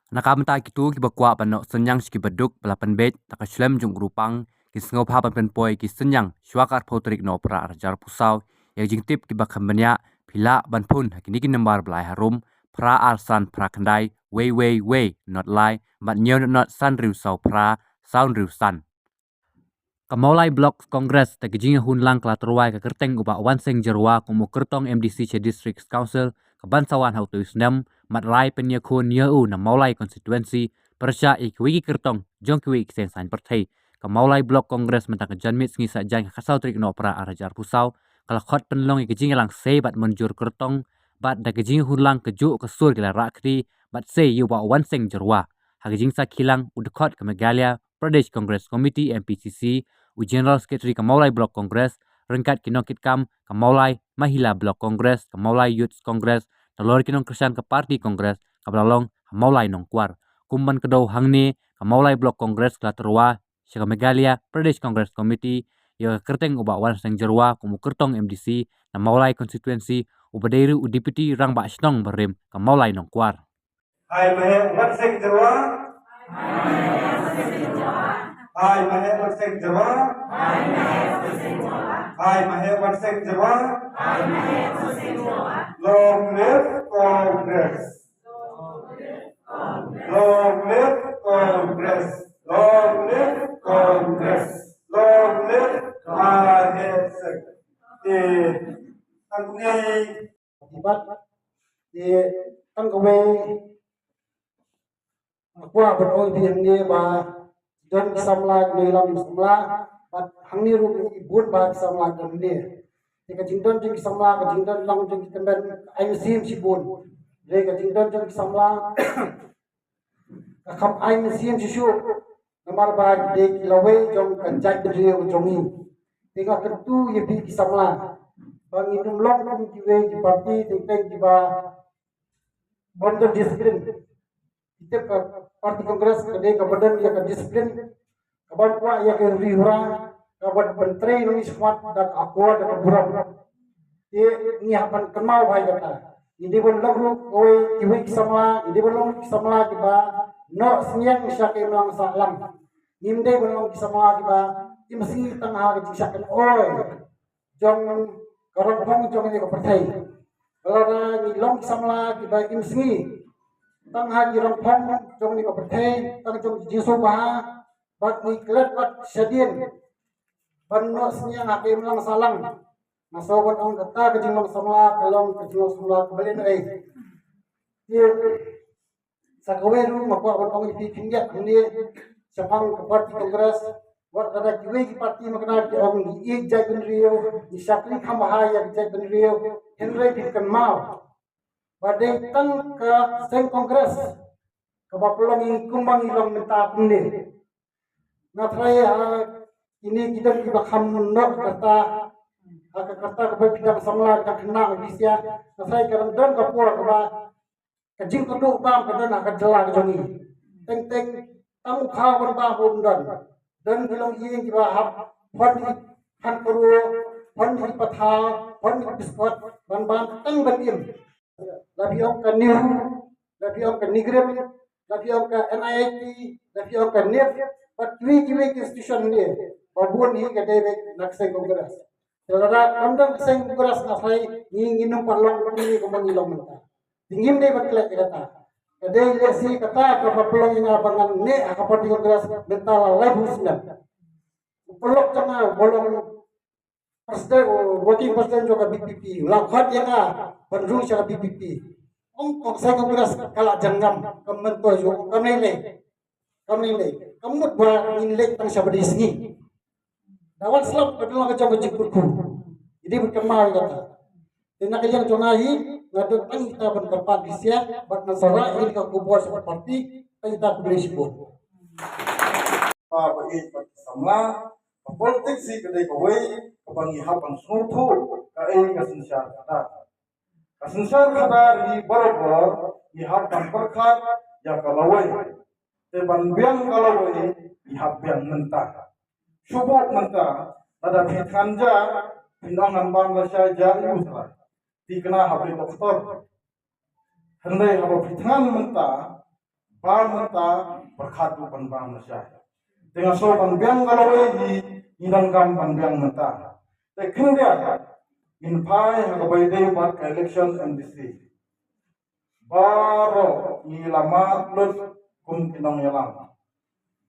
Nakamta kitu ki bakwa panok senyang ski beduk belapan bet takaslem jung grupang ki sengau papan penpoi ki senyang syuakar potrik no pra arjar pusau yang jingtip ki bakam benya pila banpun kini ki nembar belai harum pra arsan pra kendai wei not lai mat nyo not san riu sau pra sound riu san. Kamolai Blok Kongres ta gijing hun lang kla terwai ka kerteng uba wan seng jerwa kumu kertong MDC che District Council ka bansawan hau tu snem mat rai penya kun yeu na maulai constituency persya wiki kertong jong ki seng san perthei Kamolai Blok Kongres mentang janmit sngi sa jang khasau trik no pra arajar pusau kala khot penlong gijing lang sei bat menjur kertong bat da gijing hun lang keju kesur kila rakri bat sei yu ba wan seng jerwa hagijing sa kilang udkhot ke Meghalaya Pradesh Congress Committee MPCC General Secretary Kamolai Block Congress, Rengkat Kinong Kitkam, Kamolai Mahila Block Congress, Kamolai Youth Congress, Talor Kinong Kristian ke Parti Congress, Kabalalong Kamolai Nongkwar, Kumban Kedau Hangni, Kamolai Block Congress Klaterwa, Syaka Meghalaya Pradesh Congress Committee, ya kerteng uba wan seng jerwa kumu kertong MDC, Kamolai Constituency, ubadeiru udipiti rang ba shnong berim Kamolai Nongkwar. Hai mahe wan seng jerwa. Hai mahe wan seng jerwa. Hai mahe wan seng jerwa. Long live Congress. Long live Congress. Long live Congress. Long live Mahe Seng. Di tanggungi akibat di tanggungi aqua beroi di hangni ba don samla ni lam samla bat hangni ru ibun ba samla don ni ka jingdon jing samla ka jingdon lang jing temben ai sim sibun le ka jingdon jing samla ka kham ai sim shu namar ba de kilawe jong kan jai bri jongi tiga ketu ye bi samla bang inum long kum kiwe di parti teng ba bondon disiplin kita ke parti kongres kede ke badan ya ke disiplin kaban kuat ya ke rihura kaban menteri nungi squad dan aku dan buram ini akan kenal bahaya kata ini pun lagu kowe kiwi sama ini pun lagu sama kiba no senyang syake melang salam nimde pun lagu sama kiba imsi tengah ke syakan oi jong karong jong ni ko percaya kalau ni long sama kiba imsi tang ha jirong phong jong ni ko perthei tang jong jisu ba bat ni klet bat shadien ban no snya hakim lang salang masoban ong kata ke jinglong samla kalong ke jinglong samla belen ai ye sakawe ru makwa ban ong pi pingya ni sapang ke parti kongres wat kada kiwe ki parti makna ke ong i jai ben rio ni sakli kham ha ya jai ben rio henre ki kan mau badai tang ke seng kongres ke bapelong ini kumbang ilong minta kundi natrai ini kita ham nok kata kata ke bidang samla ka kena bisya natrai karang dan ka pura ka ba kajing keduk bam ka dan ka jela ka jongi teng tamu kha ban ba bun dan ilong ini ki ba hap han peru han patha han biskot ban teng ban labi om ka new labi om ka nigrem labi om ka NIT labi om ka NEF but kiwi institution ni babun ni ka debe nakseng kongres telara amdang seng kongres na sai ni nginum parlong ni ko mangilong menta dingim de batle kata kade lesi kata ka papelong ina bangan ne ka parti kongres menta la live husna pelok tanga bolong Presiden working president juga BPP lakhat yang penduduk secara BPP ong saya kongres kalak janggam kementor jo kami le kamu buat nilai tang siapa di sini dawan selam kedua kacau kecikutku jadi berkemal kata dan nak yang jongahi ngadut tang kita bertempat di siap buat nasara ini ke kubur seperti kita beri sebut Pak ini sama politik sih kedai kowe kebangi hapan sunutu kai kasensyar kata di borobor di hapan perkat ya kalawai teban biang kalawai di hapan mentah subuk mentah ada pitanja pinangan Bangladesh jari usra dikena habis doktor hendai haba pitangan mentah ba menta berkat bukan ba masya dengan so panbiang kalau di idang kam panbiang menta te kindia in pai hagabai day bat election MDC baro ilamat lut kum kinong yalam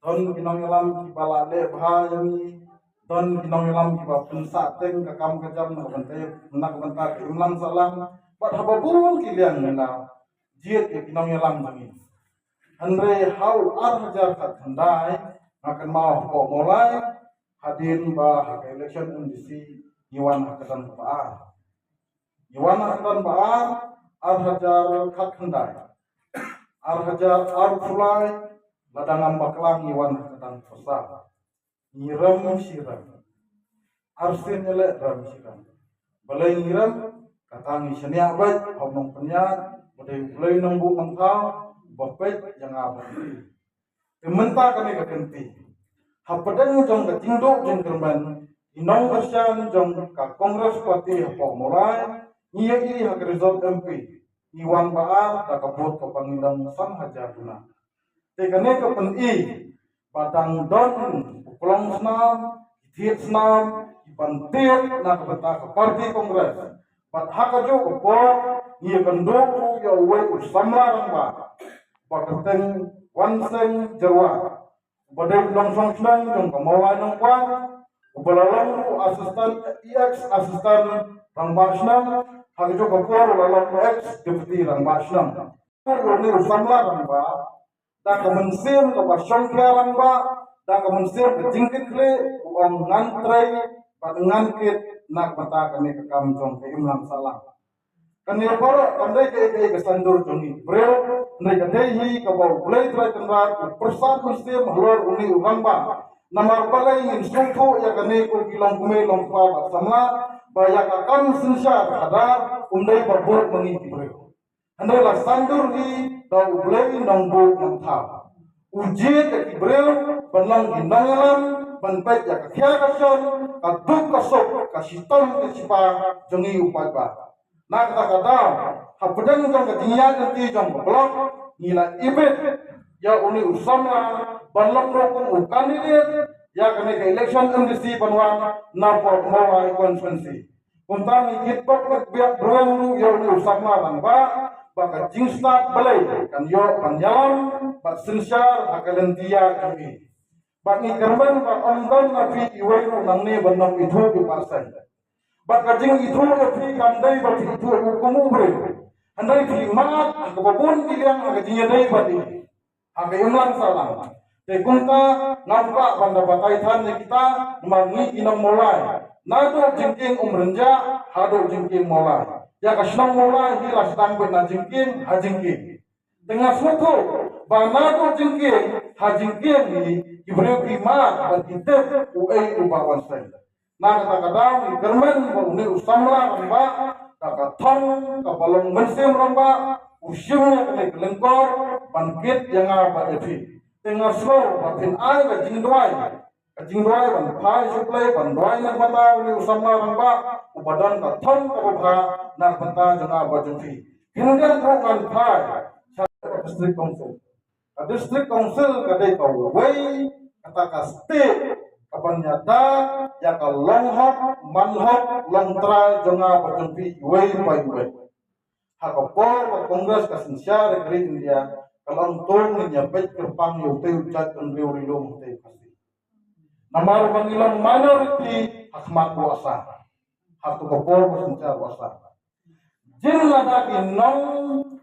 don kinong yalam kibala le bahayami don kinong yalam kiba punsa teng kakam kajam na bante nak banta imlam salam bat hababun kilian na jiet ke kinong yalam jangi andre haul hajar kat handai akan mau ko mulai hadin ba hak election MDC iwan hakadan baar iwan hakadan baar hajar kat handai hajar fulai ladangam baklang iwan hakadan pasar nyiram siram arsin ele ram siram balai nyiram katang isnya baik omong penyat bodai bulai nunggu mentau bapet yang apa Menta kami kekenti. Hapadang jong ketingdo jong kerman. Inong kersian jong ka Kongres Parti hapok mulai. Iya iri hak result MP. Iwan baar da kabut ke pangindang sang hajaduna. Tekane kepen Padang don pukulong senam. Tiet senam. Ipan tiet na kebeta ke Parti Kongres. Pat hakajo kepok. Iya kendoku ya uwe usamlarang ba. Paketeng wanseng jerwa badai longsong senang jong kemauan yang kuat ubalalong asisten EX asisten rangba senang hagi jo kapur lalong EX deputi rangba senang ini usamla rangba dan kemensim ke pasyong kia rangba dan kemensim ke jingkit kli uang ngantrai pada ngangkit nak mata kami ke kamjong ke imlam salam kan ya para kandai ke kesandur jongi breu ndai kadai ka bau bulai tra kendar persat mesti mahlor uni uramba namar balai in sungko ya kane ko kilang kume long pa samla baya ka kan sinsya ada undai babur mengi breu andai la sandur hi da bulai nongbo mantha uji ke breu banlang gindangalam banpai ya ka kya ka son ka duk ka sok ka sitom ke sipa jongi upai ba nak kadang hapadang jong ketinggian nanti jong blok nila ibet ya uni usama balang rokong kandidat ya kene ke election MDC panwan napor mawai konvensi untang ikit bak biak beruang ya uni usama tangba baka jingstat balai kan yo panjalam bak sinsyar hakalentia kami bak ni kerman bak omdan nafi iwairu nangne banam itu di pasai baka jing itu nafi kandai bak itu hukumu bre andai fi mat ang kababun bilang ang jinyaday bati ang imlang salam te kunta nampa banda bataitan ni kita mangi inang mulai nado jingking umrenja hado jingking mulai ya kasnang mulai hilas tangbe na jingking hajingking tengah suku banado jingking hajingking ni ibreu imat batitep uai ubawan sai na kata-kata kermen uni usamla ramba kakathong kapalong mensim ramba usyungnya kene kelengkor bangkit yang apa epi tengah slow batin ai ka jingdwai ban phai suplai ban dwai na mata uni usamla ramba ubadan kathong kabha na mata janga bajufi hingan rokan phai district council kadai ka wei kata ka state kapan nyata ya ka longhok manhok lontra jonga patumpi wei pai wei hakapor ka kongres ka sinsyar kri india kalong tong ni nyapet kerpang yo te ucat kendriu rilum te pasti namar pangilang minority hakmat kuasa hatu kapor ka sinsyar kuasa jin lada kinong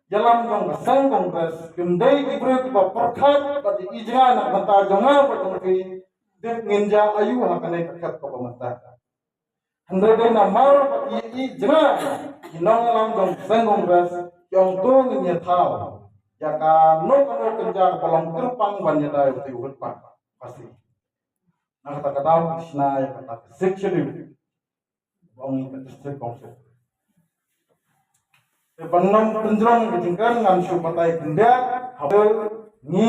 jalan jong kasang kongres kendai ibreu ka perkhat ka ijra nak mata jonga patumpi dek nginja ayu hakane kakat ko pamata handade na mar pati jena inong lam jong sengong ras yong tu nginya thao ya ka no kano kenja palong kerpang banya dai uti urpa pasti na kata kata krishna ya kata section bong district council te bannom penjrong dijingkan ngan su patai genda habel ni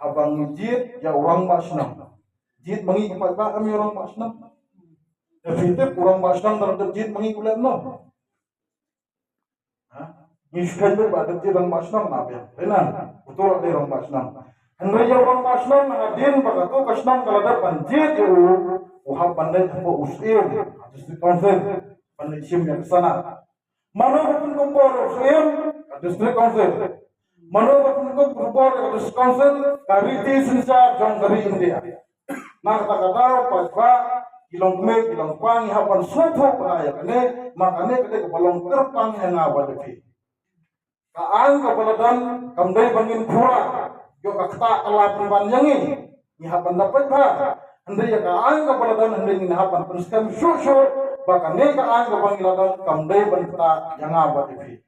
habang jit ya orang masnam jit mangi ipat ba kami orang masnam definitif orang masnam terhadap jit mangi ulam no Iskan be badat di rang masnam na be. Benar. Betul ada rang masnam. Henry yang rang masnam hadin bagatu kasnam kalau ada panjit yo. Uhab pandai po usil. Atus di konsen. Pandai sim yang sana. Mana pun kumpul usil. Atus di konsen. Mana pun kumpul atus konsen. Kariti sensa jong kari India. Nak kata pasca ilong me ilong pang hapan suatu penaya kene makane kete kebalong kerpang yang abad depi. Kaan kapaladan kamdai bangin pura yo kakta ala priban yangi ni hapan dapat ba andai ya kaan kapaladan andai ni hapan penskam susu bakane kaan kapangiladan kamdai bangta yang abad depi.